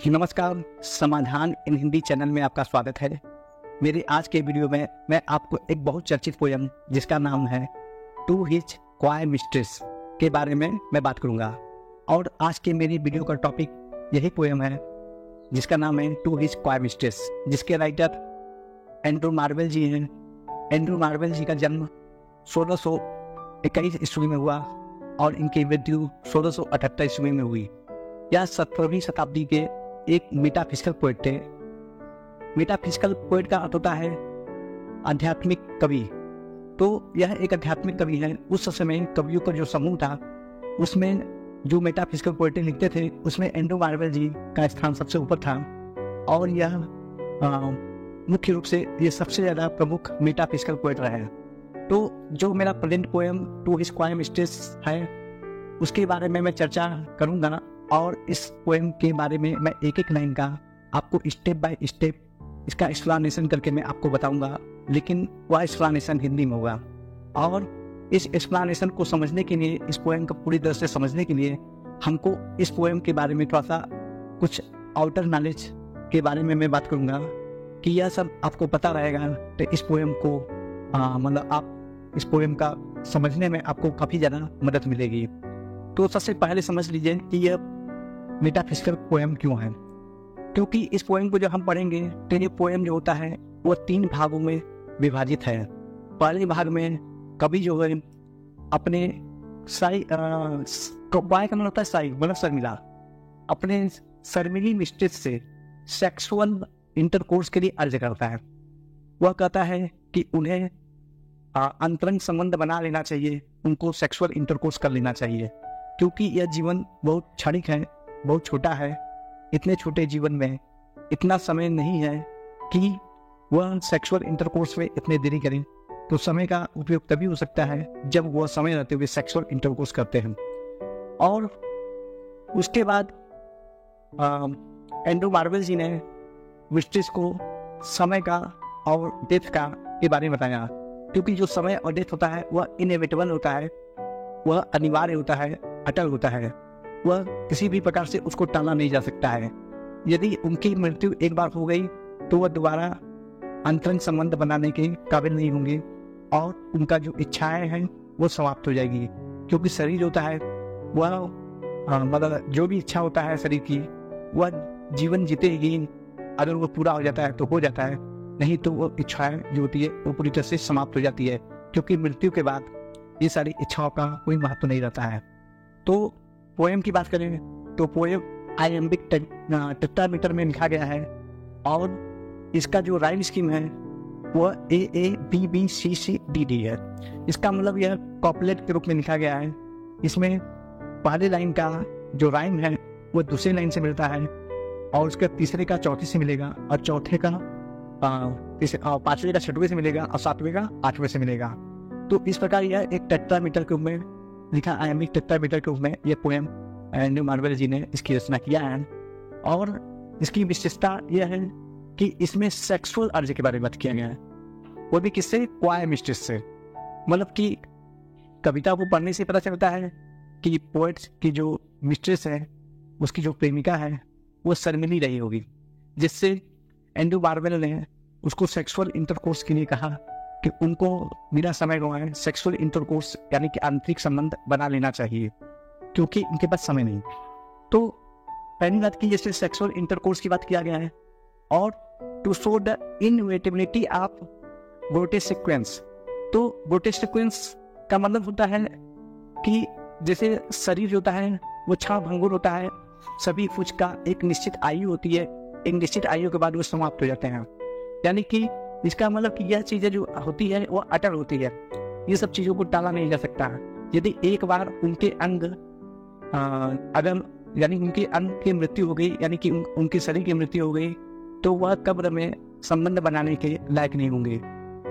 नमस्कार, समाधान इन हिंदी चैनल में आपका स्वागत है। मेरे आज के वीडियो में मैं आपको एक बहुत चर्चित पोयम जिसका नाम है टू हिज क्वाय मिस्ट्रेस के बारे में मैं बात करूंगा। और आज के मेरी वीडियो का टॉपिक यही पोयम है जिसका नाम है टू हिज क्वाय मिस्ट्रेस, जिसके राइटर एंड्रू मार्वेल जी हैं। एंड्रू मार्वेल जी का जन्म 1621 ईस्वी में हुआ और इनकी मृत्यु 1678 ईस्वी में हुई। यह 17वीं शताब्दी के एक मेटाफिजिकल पोएट थे। मेटाफिजिकल पोएट का अर्थ होता है आध्यात्मिक कवि। तो यह एक आध्यात्मिक कवि है। उस समय कवियों का जो समूह था उसमें जो मेटाफिजिकल पोएट्री लिखते थे उसमें एंड्रू मार्वेल जी का स्थान सबसे ऊपर था। और यह मुख्य रूप से ये सबसे ज़्यादा प्रमुख मेटाफिजिकल पोएट रहे हैं। तो जो मेरा present poem to his coy mistress है उसके बारे में मैं चर्चा करूँगा और इस पोएम के बारे में मैं एक एक लाइन का आपको स्टेप बाय स्टेप इसका एक्सप्लेनेशन करके मैं आपको बताऊंगा, लेकिन वह एक्सप्लेनेशन हिंदी में होगा। और इस एक्सप्लेनेशन को समझने के लिए, इस पोएम को पूरी तरह से समझने के लिए हमको इस पोएम के बारे में थोड़ा सा कुछ आउटर नॉलेज के बारे में मैं बात करूंगा कि यह सब आपको पता रहेगा। तो इस पोएम को मतलब आप इस पोएम का समझने में आपको काफ़ी ज़्यादा मदद मिलेगी। तो सबसे पहले समझ लीजिए कि यह मेटाफिजिकल पोएम क्यों है। क्योंकि इस पोएम को जब हम पढ़ेंगे तो ये पोएम जो होता है वो 3 भागों में विभाजित है। पहले भाग में कवि जो है अपने क्वाय का मतलब होता है साई मतलब शर्मिला, अपने शर्मिली मिस्ट्रेस से सेक्सुअल इंटरकोर्स के लिए अर्ज करता है। वह कहता है कि उन्हें अंतरंग संबंध बना लेना चाहिए, उनको सेक्सुअल इंटरकोर्स कर लेना चाहिए, क्योंकि यह जीवन बहुत क्षणिक है, बहुत छोटा है। इतने छोटे जीवन में इतना समय नहीं है कि वह सेक्सुअल इंटरकोर्स में इतने देरी करें। तो समय का उपयोग तभी हो सकता है जब वह समय रहते हुए सेक्सुअल इंटरकोर्स करते हैं। और उसके बाद एंड्रू मार्वेल जी ने मिस्ट्रेस को समय का और डेथ का के बारे में बताया, क्योंकि जो समय और डेथ होता है वह इनएविटेबल होता है, वह अनिवार्य होता है, अटल होता है, वह किसी भी प्रकार से उसको टाला नहीं जा सकता है। यदि उनकी मृत्यु एक बार हो गई तो वह दोबारा अंतरंग संबंध बनाने के काबिल नहीं होंगे और उनका जो इच्छाएं हैं वो समाप्त हो जाएगी। क्योंकि शरीर होता है वह मतलब जो भी इच्छा होता है शरीर की वह जीवन जीते ही अगर वो पूरा हो जाता है तो हो जाता है, नहीं तो वो इच्छाएं जो होती है वो पूरी तरह से समाप्त हो जाती है। क्योंकि मृत्यु के बाद ये सारी इच्छाओं का कोई महत्व नहीं रहता है। तो पोएम की बात करें तो पोएम आयम्बिक टेट्रामीटर में लिखा गया है और इसका जो राइम स्कीम है वह AABBCCDD है। इसका मतलब यह कॉपलेट के रूप में लिखा गया है। इसमें पहले लाइन का जो राइम है वो दूसरे लाइन से मिलता है और उसके तीसरे का चौथे से मिलेगा और चौथे का पांचवें का छठवें से मिलेगा और सातवें का आठवें से मिलेगा। तो इस प्रकार यह एक टेट्रामीटर के रूप में लिखा, आयमिक टेट्रामीटर के रूप में यह पोएम एंड्रू मार्वेल जी ने इसकी रचना किया है। और इसकी विशेषता यह है कि इसमें सेक्सुअल अर्ज के बारे में बात किया गया है, वो भी किससे, क्वाय मिस्ट्रेस से। मतलब कि कविता को पढ़ने से पता चलता है कि पोएट की जो मिस्ट्रेस है उसकी जो प्रेमिका है वो शर्मिली रही होगी, जिससे एंड्रू मार्वेल ने उसको सेक्सुअल इंटरकोर्स के लिए कहा कि उनको बिना समय गंवाए सेक्सुअल इंटरकोर्स यानी कि आंतरिक संबंध बना लेना चाहिए, क्योंकि उनके पास समय नहीं। तो पहली बात की जैसे सेक्सुअल इंटरकोर्स की बात किया गया है और to show the inevitability of grotesque sequence. तो ग्रोटेस्क सीक्वेंस का मतलब होता है कि जैसे शरीर होता है वो क्षण भंगुर होता है, सभी कुछ का एक निश्चित आयु होती है, एक निश्चित आयु के बाद वो समाप्त हो जाते हैं। यानी कि इसका मतलब कि यह चीजें जो होती है वो अटल होती है, ये सब चीजों को टाला नहीं जा सकता है। यदि एक बार उनके अंग अगर यानी उनके अंग की मृत्यु हो गई, यानी कि उनके शरीर की मृत्यु हो गई, तो वह कब्र में संबंध बनाने के लायक नहीं होंगे।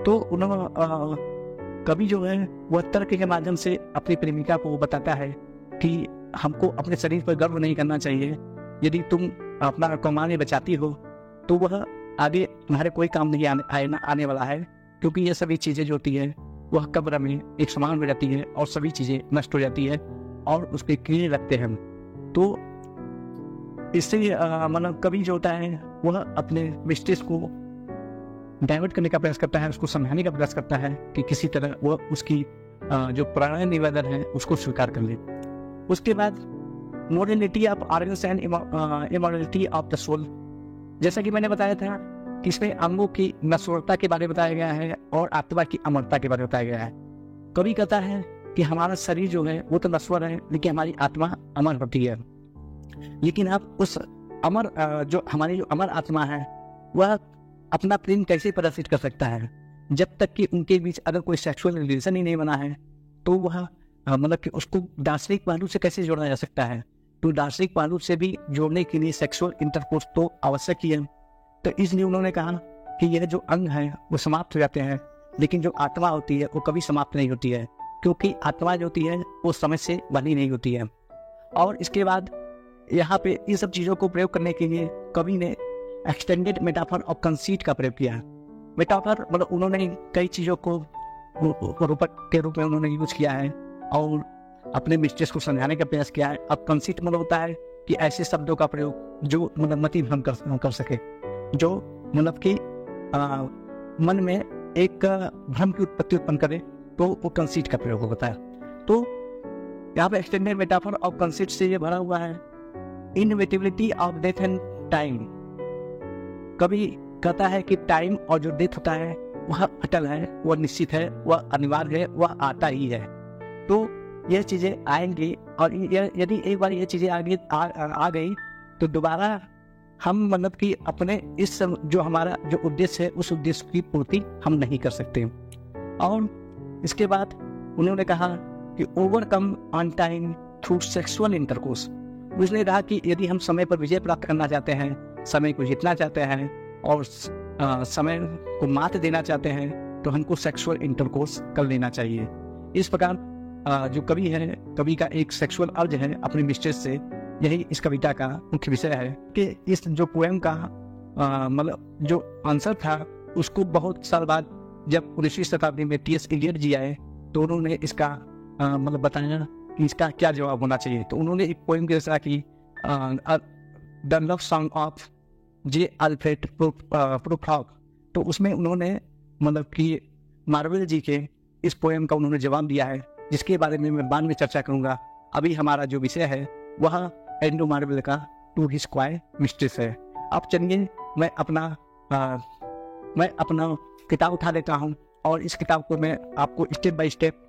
तो उन्होंने कवि जो है वह तर्क के माध्यम से अपनी प्रेमिका को बताता है कि हमको अपने शरीर पर गर्व नहीं करना चाहिए। यदि तुम अपना कमाने बचाती हो तो वह आगे तुम्हारे कोई काम नहीं आने वाला है, क्योंकि ये सभी चीज़ें जो होती है वह कब्र में एक समान हो जाती है और सभी चीज़ें नष्ट हो जाती है और उसके कीड़े लगते हैं। तो इससे मतलब कवि जो होता है वह अपने मिस्ट्रेस को डाइवर्ट करने का प्रयास करता है, उसको समझाने का प्रयास करता है कि किसी तरह वह उसकी जो प्रणय निवेदन है उसको स्वीकार कर ले। उसके बाद morality of organs and immorality of the soul, जैसा कि मैंने बताया था कि इसमें अंगों की नश्वरता के बारे में बताया गया है और आत्मा की अमरता के बारे में बताया गया है। कवि कहता है कि हमारा शरीर जो है वो तो नश्वर है, लेकिन हमारी आत्मा अमर होती है। लेकिन आप उस अमर जो हमारी जो अमर आत्मा है वह अपना प्रेम कैसे प्रदर्शित कर सकता है, जब तक कि उनके बीच अगर कोई सेक्सुअल रिलेशन ही नहीं बना है तो वह मतलब कि उसको दार्शनिक पहलू से कैसे जोड़ा जा सकता है। तो दार्शनिक पहलू से भी जोड़ने के लिए सेक्सुअल इंटरकोर्स तो आवश्यक ही है। तो इसलिए उन्होंने कहा कि यह जो अंग है वो समाप्त हो जाते हैं, लेकिन जो आत्मा होती है वो कभी समाप्त नहीं होती है, क्योंकि आत्मा जो होती है वो समय से बनी नहीं होती है। और इसके बाद यहाँ पे इन सब चीज़ों को प्रयोग करने के लिए कवि ने एक्सटेंडेड मेटाफर ऑफ कंसीट का प्रयोग किया। मेटाफर मतलब उन्होंने कई चीज़ों को रूपक के रूप में उन्होंने यूज किया है और अपने मिस्ट्रेस को समझाने का प्रयास किया है। अब कंसीट मतलब होता है कि ऐसे शब्दों का प्रयोग जो मतलब मति भ्रम कर सके, जो मतलब कि मन में एक भ्रम की उत्पत्ति उत्पन्न करे, तो वो कंसीट का प्रयोग होता है। तो यहाँ पे एक्सटेंडेड मेटाफर ऑफ कंसीट से ये भरा हुआ है। Inevitability of death and time, कभी कहता है कि टाइम और जो डेथ होता है वह अटल है, वह निश्चित है, वह अनिवार्य है, वह आता ही है। तो यह चीजें आएंगी और यदि एक बार ये चीजें आगे आ गई तो दोबारा हम मतलब कि अपने इस जो हमारा जो उद्देश्य है उस उद्देश्य की पूर्ति हम नहीं कर सकते। और इसके बाद उन्होंने कहा कि overcome on time through sexual intercourse. उसने कहा कि यदि हम समय पर विजय प्राप्त करना चाहते हैं, समय को जीतना चाहते हैं और समय को मात देना चाहते हैं, तो हमको सेक्सुअल इंटरकोर्स कर लेना चाहिए। इस प्रकार जो कवि है, कवि का एक सेक्सुअल अर्ज है अपने मिस्ट्रेस से, यही इस कविता का मुख्य विषय है। कि इस जो पोएम का मतलब जो आंसर था उसको बहुत साल बाद जब 19वीं शताब्दी में टी.एस. इलियट जी आए तो उन्होंने इसका मतलब बताया कि इसका क्या जवाब होना चाहिए। तो उन्होंने एक पोएम की रचना की, the love song of J Alfred Prufrock. तो उसमें उन्होंने मतलब कि मार्वेल जी के इस पोएम का उन्होंने जवाब दिया है, जिसके बारे में मैं बाद में चर्चा करूंगा। अभी हमारा जो विषय है वह एंड्रू मार्वेल का टू हिज क्वायर मिस्ट्रेस है। अब चलिए मैं अपना किताब उठा लेता हूँ और इस किताब को मैं आपको स्टेप बाय स्टेप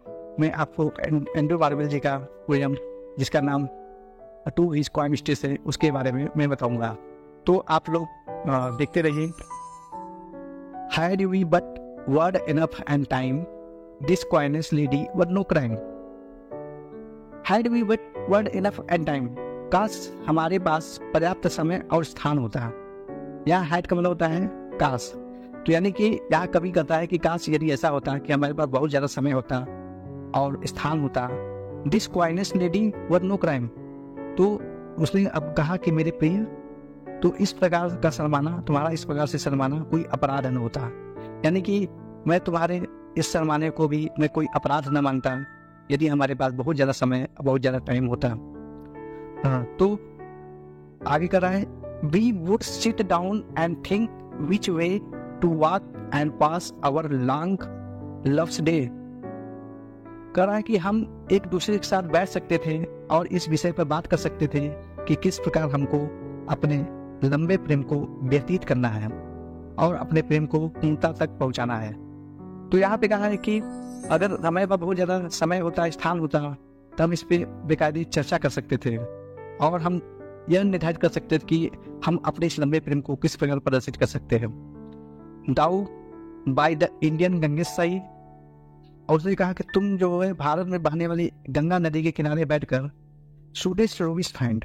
मैं आपको एंड्रू मार्वेल जी का पोएम जिसका नाम टू हिज क्वायर मिस्ट्रेस है उसके बारे में मैं बताऊंगा। तो आप लोग देखते रहिए। Had we but word enough and time, this coyness lady were no crime. Had we but word enough and time, काश हमारे पास पर्याप्त समय और स्थान होता है। यहाँ हैड का मतलब होता है काश। तो यानी कि यहाँ कवि कहता है कि काश यदि ऐसा होता कि हमारे पास बहुत ज़्यादा समय होता और स्थान होता। This coyness lady were no crime. तो उसने अब कहा कि मेरे प्रिय, तो इस प्रकार का शर्माना, तुम्हारा इस प्रकार से शर्माना कोई अपराध न होता। यानी कि मैं तुम्हारे इस शर्माने को भी मैं कोई अपराध न मानता यदि हमारे पास बहुत ज़्यादा समय, बहुत ज़्यादा टाइम होता। तो आगे कर रहा है, we would sit down and think which way to walk and pass our long love's day. कर रहा है कि हम एक दूसरे के साथ बैठ सकते थे और इस विषय पर बात कर सकते थे कि किस प्रकार हमको अपने लंबे प्रेम को व्यतीत करना है और अपने प्रेम को पूर्णता तक पहुंचाना है। तो यहाँ पे कहा है कि अगर हमारे पास बहुत ज़्यादा समय होता, स्थान होता, तो हम इस पे बेकायदे चर्चा कर सकते थे और हम यह निर्धारित कर सकते थे कि हम अपने इस लंबे प्रेम को किस प्रकार प्रदर्शित कर सकते हैं। दाऊ बाय द इंडियन गंगेसाई, और उसने कहा कि तुम जो है भारत में बहने वाली गंगा नदी के किनारे बैठकर सूडेस्ट रूबीज फाइंड,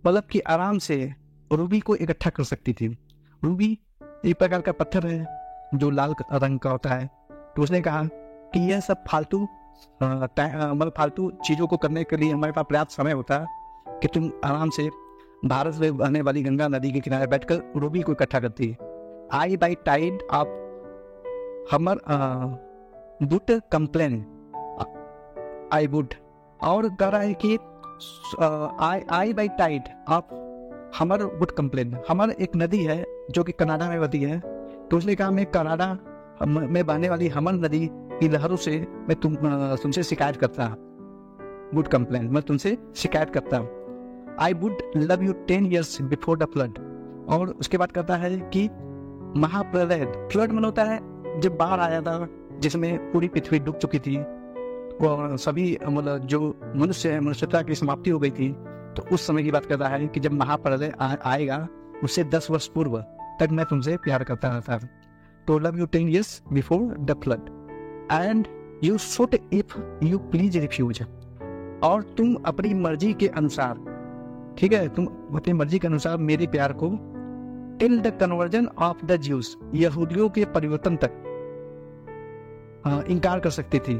मतलब कि आराम से रूबी को इकट्ठा कर सकती थी। रूबी एक प्रकार का पत्थर है जो लाल रंग का होता है। तो उसने कहा कि यह सब फालतू मतलब फालतू चीज़ों को करने के लिए हमारे पास पर्याप्त समय होता है कि तुम आराम से भारत में बहने वाली गंगा नदी के किनारे बैठकर रूबी को इकट्ठा करती। आई बाई टाइड ऑफ हमर वुड कंप्लेन, आई वुड, और कह रहा है कि आई बाई टाइड ऑफ हमर वुड कंप्लेन। हमर एक नदी है जो कि कनाडा में बहती है, तो उसने कहा मैं कनाडा में बहने वाली हमर नदी की लहरों से मैं तुमसे शिकायत करता, वुड कंप्लेन, मैं तुमसे शिकायत करता। I would love you 10 years before the flood. और उसके बाद कहता है कि महाप्रलय, फ्लड मन होता है जब बाढ़ आया था जिसमें पूरी पृथ्वी डूब चुकी थी और सभी मतलब जो मनुष्य है, मनुष्यता की समाप्ति हो गई थी, तो उस समय की बात करता है कि जब महाप्रलय आएगा उससे 10 वर्ष पूर्व तक मैं तुमसे प्यार करता था। तो love you 10 years before the flood and you should if you please refuse. और तुम अपनी मर्जी के अनुसार, ठीक है, तुम अपनी मर्जी के अनुसार मेरे प्यार को till the conversion of the Jews, यहूदियों के परिवर्तन तक इनकार कर सकती थी।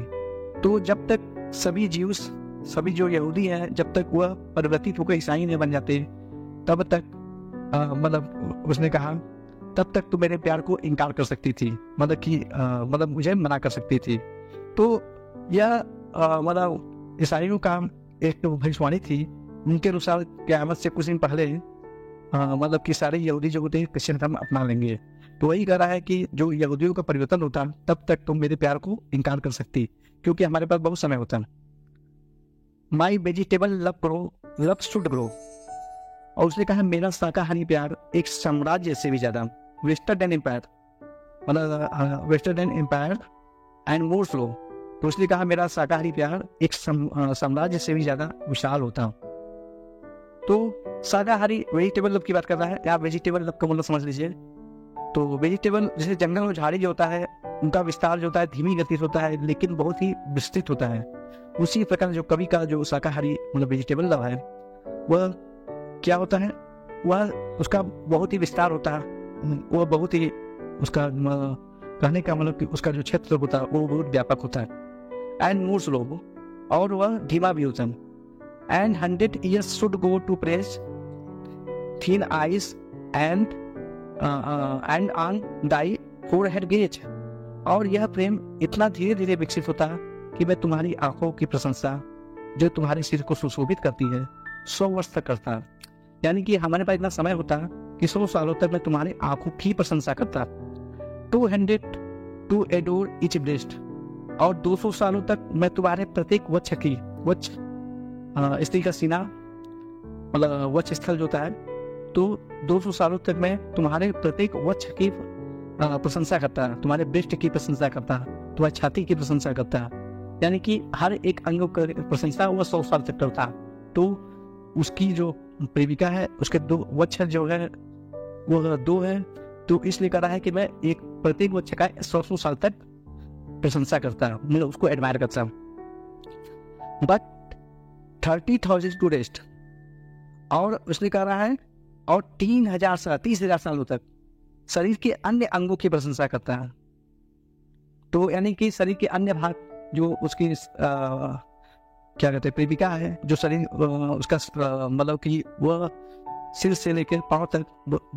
तो जब तक सभी ज्यूज, सभी जो यहूदी हैं, जब तक वह परिवर्तित होकर ईसाई नहीं बन जाते तब तक मतलब उसने कहा तब तक तो मेरे प्यार को इनकार कर सकती थी, मतलब कि मतलब मुझे मना कर सकती थी। तो यह मतलब ईसाइयों का एक भविष्यवाणी थी। उनके अनुसार क़यामत से कुछ दिन पहले मतलब कि सारे यहूदी जो होते हैं क्रिश्चियन धर्म अपना लेंगे। तो वही कह रहा है कि जो यहूदियों का परिवर्तन होता तब तक तुम मेरे प्यार को इनकार कर सकती, क्योंकि हमारे पास बहुत समय होता है। माई वेजिटेबल लव शुड ग्रो। और उसने कहा मेरा शाकाहारी प्यार एक साम्राज्य से भी ज्यादा, वेस्टर देन एम्पायर, मतलब vaster than empire and more slow. तो उसने कहा मेरा शाकाहारी प्यार एक साम्राज्य से भी ज्यादा विशाल होता। तो शाकाहारी वेजिटेबल लव की बात कर रहा है, या वेजिटेबल लव का मतलब समझ लीजिए। तो वेजिटेबल जैसे जंगल और झाड़ी जो होता है उनका विस्तार जो होता है धीमी गति से होता है लेकिन बहुत ही विस्तृत होता है, उसी प्रकार जो कवि का जो शाकाहारी मतलब वेजिटेबल लव है वह क्या होता है, वह उसका बहुत ही विस्तार होता है, वह बहुत ही उसका कहने का मतलब कि उसका जो क्षेत्र होता है वो बहुत व्यापक होता है। एंड मोर स्लो, और वह धीमा भी होता है। And 100 years should go to praise thin eyes and on thy forehead gaze। और यह प्रेम इतना धीरे धीरे विकसित होता है कि मैं तुम्हारी आंखों की प्रशंसा जो तुम्हारे सिर को सुशोभित करती है 100 वर्ष तक करता। यानी कि हमारे पास इतना समय होता कि 100 सालों तक मैं तुम्हारी आंखों की प्रशंसा करता। 200 to adore each breast। और 200 सालों तक मैं तुम्हारे प्रत्येक वक्ष की, वक्ष स्त्री का सीना मतलब वक्ष स्थल जो होता है, तो 200 सालों तक मैं तुम्हारे प्रत्येक वक्ष की प्रशंसा करता, तुम्हारे ब्रेस्ट की प्रशंसा करता, तुम्हारी छाती की प्रशंसा करता। यानी कि हर एक अंग की प्रशंसा वह 100 साल तक करता। तो उसकी जो प्रेमिका है उसके 2 वक्ष जो है वो 2 है, तो इसलिए कह रहा है कि मैं एक प्रत्येक वक्ष का 100 साल तक प्रशंसा करता, मतलब उसको एडमायर करता। But 30,000 to rest. और उसने कह रहा है और 30,000 सालों तक शरीर के अन्य अंगों की प्रशंसा करता है। तो यानी कि शरीर के अन्य भाग जो उसकी क्या कहते हैं प्रेमिका है, जो शरीर उसका मतलब कि वह सिर से लेकर पांव तक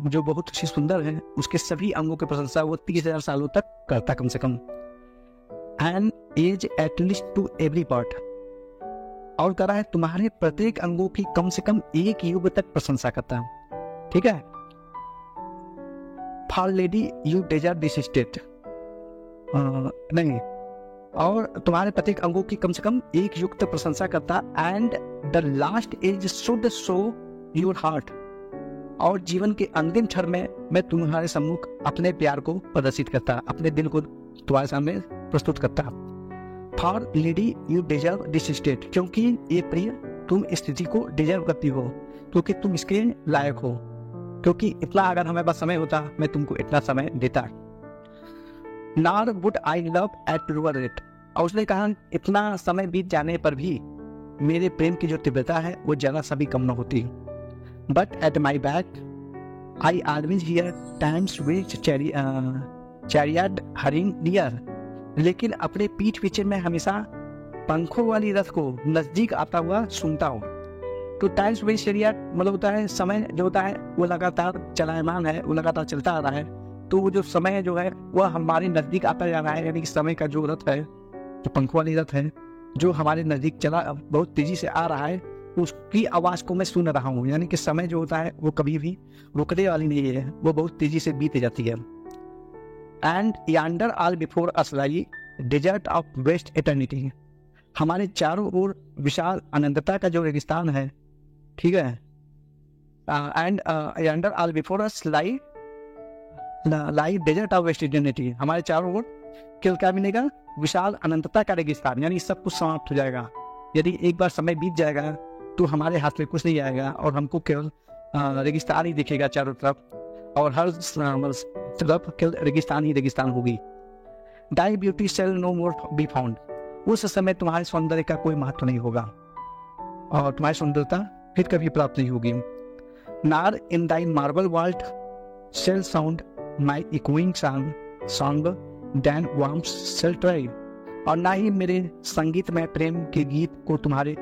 जो बहुत ही सुंदर है, उसके सभी अंगों की प्रशंसा वो 30,000 सालों तक करता कम से कम। And age at least to every part. और कह रहा है तुम्हारे प्रत्येक अंगों की कम से कम एक युग तक प्रशंसा करता है। ठीक है। For lady you deserve this state. नहीं, और तुम्हारे प्रत्येक अंगों की कम से कम एक युग तक प्रशंसा करता। And the last age should show your heart. और जीवन के अंतिम क्षण में मैं तुम्हारे सम्मुख अपने प्यार को प्रदर्शित करता, अपने दिल को तुम्हारे सामने प्रस्तुत करता। For lady you deserve this state. क्योंकि ये प्रिय तुम इस स्थिति को डिजर्व करती हो, क्योंकि तुम इसके लायक हो, क्योंकि इतना अगर हमें पास समय होता मैं तुमको इतना समय देता। Nor would I love at lower rate. और उसने कहा इतना समय बीत जाने पर भी मेरे प्रेम की जो तीव्रता है वो जरा सा भी कम न होती। But at my back I always here times which chariot hurrying near. लेकिन अपने पीठ पीछे में हमेशा पंखों वाली रथ को नजदीक आता हुआ सुनता हूँ। तो टाइम्स विच चैरियट मतलब होता है समय जो होता है वो लगातार चलायमान है, वो लगातार चलता आ रहा है। तो वो जो समय जो है वह हमारे नजदीक आता जा रहा है। यानी कि समय का जो रथ है, जो पंखों वाली रथ है, जो हमारे नजदीक चला बहुत तेजी से आ रहा है, उसकी आवाज़ को मैं सुन रहा हूँ। यानी कि समय जो होता है वो कभी भी रुकने वाली नहीं है, वो बहुत तेजी से बीत जाती है। And yonder all before us lie desert of vast eternity, हमारे चारों ओर विशाल अनंतता का जो रेगिस्तान है, ठीक है। And yonder all before us lie desert of vast eternity, हमारे चारों ओर क्या मिलेगा? विशाल अनंतता का रेगिस्तान, यानी सब कुछ समाप्त हो जाएगा। यदि एक बार समय बीत जाएगा तो हमारे हाथ में कुछ नहीं आएगा और हमको केवल रेगिस्तान ही दिखेगा चारों तरफ, और हर तरफ केवल रेगिस्तान ही रेगिस्तान होगी। Thy beauty shall no more be found, उस समय तुम्हारे सौंदर्य का कोई महत्व नहीं होगा और तुम्हारी सुंदरता फिर कभी प्राप्त नहीं होगी। Nor in thy marble vault shall sound my echoing song then worms shall try, और ना ही मेरे संगीतमय प्रेम के गीत को तुम्हारे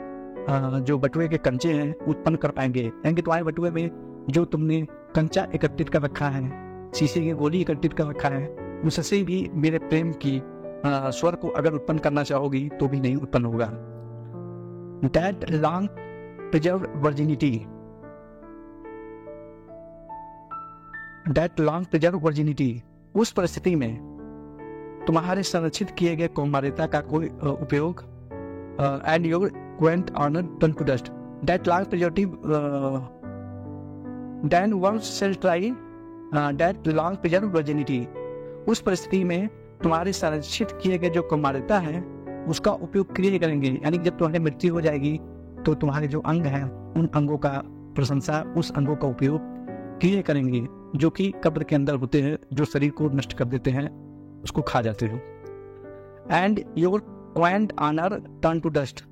जो बटुए के कंचे हैं उत्पन्न कर पाएंगे। यानी कि तुम्हारे बटुए में जो तुमने कंचा एकत्रित कर रखा है, शीशे की गोली एकत्रित कर रखा है, उससे भी मेरे प्रेम की स्वर को अगर उत्पन्न करना चाहोगी तो भी नहीं उत्पन्न होगा। That long preserved virginity, that long preserved virginity, उस परिस्थिति में तुम्हारे संरक्षित किए गए कौमार्यता का कोई उपयोग, and your quaint honor turned to dust, that long preservative then once shall try that long preserved virginity, उस परिस्थिति में तुम्हारे संरक्षित किए गए जो कौमार्यता है उसका उपयोग क्रिया करेंगे। यानी जब तुम्हारी मृत्यु हो जाएगी तो तुम्हारे जो अंग हैं उन अंगों का प्रशंसा, उस अंगों का उपयोग क्रिया करेंगे जो कि कब्र के अंदर होते हैं, जो शरीर को नष्ट कर देते हैं, उसको खा जाते हो। And your quaint honour turn to dust,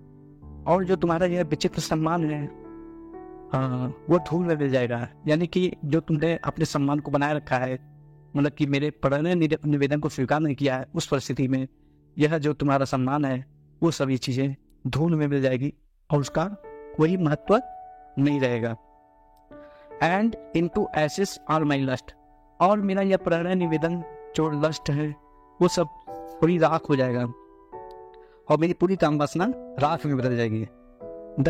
और जो तुम्हारा यह विचित्र सम्मान है वो धूल में मिल जाएगा। यानी कि जो तुमने अपने सम्मान को बनाए रखा है, मतलब कि मेरे प्रणय निवेदन को स्वीकार नहीं किया है, उस परिस्थिति में यह जो तुम्हारा सम्मान है वो सभी चीज़ें धूल में मिल जाएगी और उसका कोई महत्व नहीं रहेगा। And into ashes all my lust, और मेरा यह प्रणय निवेदन जो लस्ट है वो सब पूरी राख हो जाएगा और मेरी पूरी काम वासना राख में बदल जाएगी। The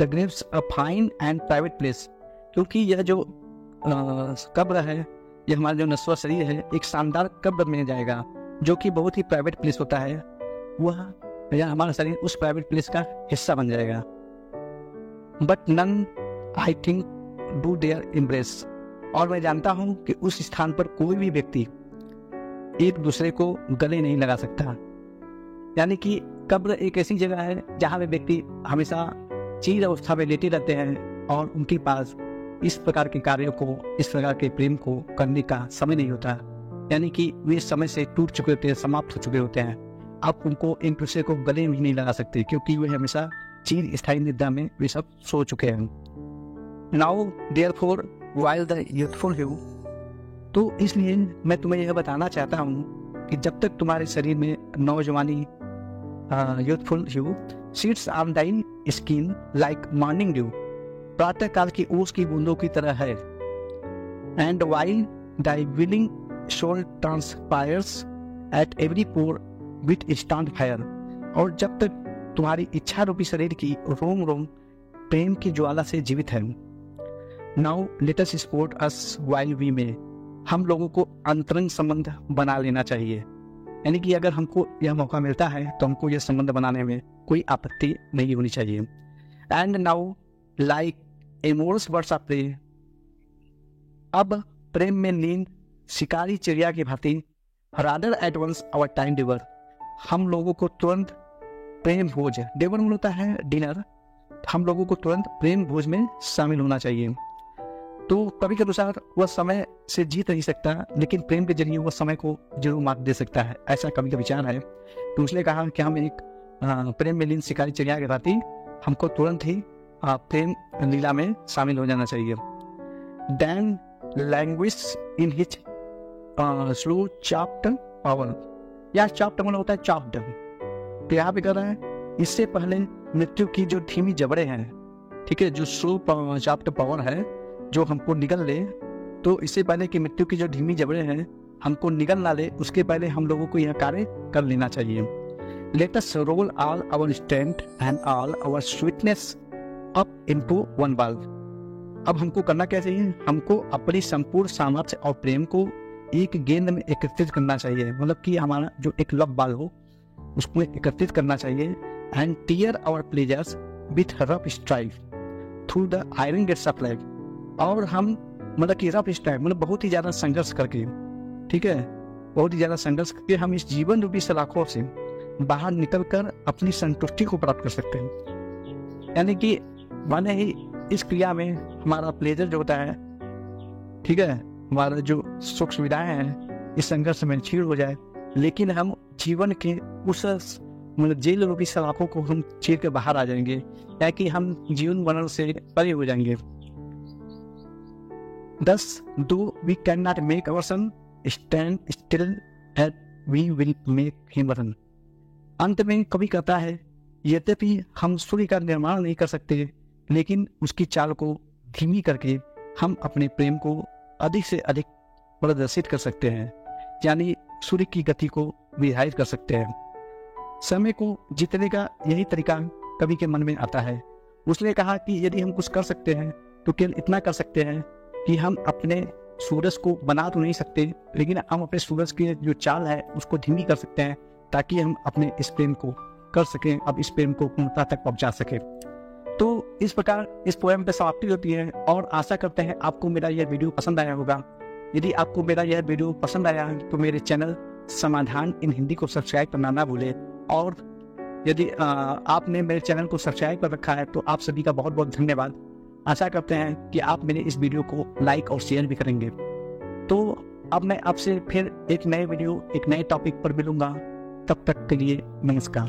Graves a fine and private place, क्योंकि यह जो कब्र है, यह हमारा जो नश्वर शरीर है एक शानदार कब्र में जाएगा जो कि बहुत ही प्राइवेट प्लेस होता है। वह या हमारा शरीर उस प्राइवेट प्लेस का हिस्सा बन जाएगा। But none I think do there embrace, और मैं जानता हूं कि उस स्थान पर कोई भी व्यक्ति एक दूसरे को गले नहीं लगा सकता। यानी कि कब्र एक ऐसी जगह है जहां पे व्यक्ति हमेशा चीर अवस्था में लेटे रहते हैं और उनके पास इस प्रकार के कार्यों को, इस प्रकार के प्रेम को करने का समय नहीं होता। यानी कि वे समय से टूट चुके होते हैं, समाप्त हो चुके होते हैं। आप उनको एक दूसरे को गले भी नहीं लगा सकते क्योंकि वे हमेशा चीर स्थायी निद्रा में वे सब सो चुके हैं। Now therefore while the youthful hue, तो इसलिए मैं तुम्हें यह बताना चाहता हूँ कि जब तक तुम्हारे शरीर में नौजवानी youthful hue sits on thine skin like morning dew, प्रातः काल की ओस की बूंदों की तरह है। And while thy willing soul transpires at every pore with instant fires, और जब तक तुम्हारी इच्छा रूपी शरीर की रोम रोम प्रेम की ज्वाला से जीवित है। Now let us support us while we may, हम लोगों को अंतरंग संबंध बना लेना चाहिए। यानी कि अगर हमको यह मौका मिलता है तो हमको यह संबंध बनाने में कोई आपत्ति नहीं होनी चाहिए। And now like amorous birds of prey, अब प्रेम में लीन शिकारी चिड़िया की भांति rather at once our time devour, हम लोगों को तुरंत प्रेम भोज, डिवर होता है डिनर, हम लोगों को तुरंत प्रेम भोज में शामिल होना चाहिए। तो कवि के अनुसार वह समय से जीत नहीं सकता लेकिन प्रेम के जरिए वह समय को जरूर मात दे सकता है, ऐसा कवि का विचार है। तो उसने कहा कि हम एक प्रेम में लीन शिकारी चिड़िया के भांति हमको तुरंत ही प्रेम लीला में शामिल हो जाना चाहिए। Dan language in hitch slow chopped power, या चॉप्ड मतलब होता है चॉप्ड, तो यहाँ पे कर रहा है इससे पहले मृत्यु की जो धीमी जबड़े हैं, ठीक है, जो स्लो चॉप्ड पावर है जो हमको निगल ले, तो इससे पहले कि मृत्यु की जो धीमी जबड़े हैं हमको निगल ना ले, उसके पहले हम लोगों को यह कार्य कर लेना चाहिए। Let us roll all our strength and all our sweetness up into one ball. अब हमको करना क्या चाहिए? हमको अपनी संपूर्ण सामर्थ्य और प्रेम को एक गेंद में एकत्रित करना चाहिए, मतलब कि हमारा जो एक लव बॉल हो उसको एकत्रित करना चाहिए। And tear our pleasures with rough strife through the iron gates of life. और हम मतलब कि रफ स्ट्राइक मतलब बहुत ही ज़्यादा संघर्ष करके, ठीक है, बहुत ही ज़्यादा संघर्ष करके हम इस जीवन रूपी सलाखों से बाहर निकलकर अपनी संतुष्टि को प्राप्त कर सकते हैं। यानी कि माने ही इस क्रिया में हमारा प्लेजर जो होता है, ठीक है, हमारा जो सुख सुविधाएं हैं इस संघर्ष में छीड़ हो जाए, लेकिन हम जीवन के उस मतलब जेल रूपी सलाखों को हम चीर के बाहर आ जाएंगे, ताकि हम जीवन मरण से परे हो जाएंगे। Thus, though we cannot make our son stand still, and we will make him run. अंत में कवि कहता है, यद्यपि हम सूर्य का निर्माण नहीं कर सकते, लेकिन उसकी चाल को धीमी करके हम अपने प्रेम को अधिक से अधिक प्रदर्शित कर सकते हैं, यानी सूर्य की गति को विधायित कर सकते हैं। समय को जीतने का यही तरीका कवि के मन में आता है। उसने कहा कि यदि हम कुछ कर सकते हैं तो केवल इतना कर सकते हैं कि हम अपने सूरज को बना तो नहीं सकते, लेकिन हम अपने सूरज की जो चाल है उसको धीमी कर सकते हैं, ताकि हम अपने इस प्रेम को कर सकें, अब इस प्रेम को पूर्णता तक पहुंचा सकें। तो इस प्रकार इस पोएम पे समाप्ति होती है, और आशा करते हैं आपको मेरा यह वीडियो पसंद आया होगा। यदि आपको मेरा यह वीडियो पसंद आया है तो मेरे चैनल समाधान इन हिंदी को सब्सक्राइब करना ना भूलें, और यदि आपने मेरे चैनल को सब्सक्राइब कर रखा है तो आप सभी का बहुत बहुत धन्यवाद। आशा करते हैं कि आप मेरे इस वीडियो को लाइक और शेयर भी करेंगे। तो अब मैं आपसे फिर एक नए वीडियो एक नए टॉपिक पर मिलूंगा, तब तक के लिए नमस्कार।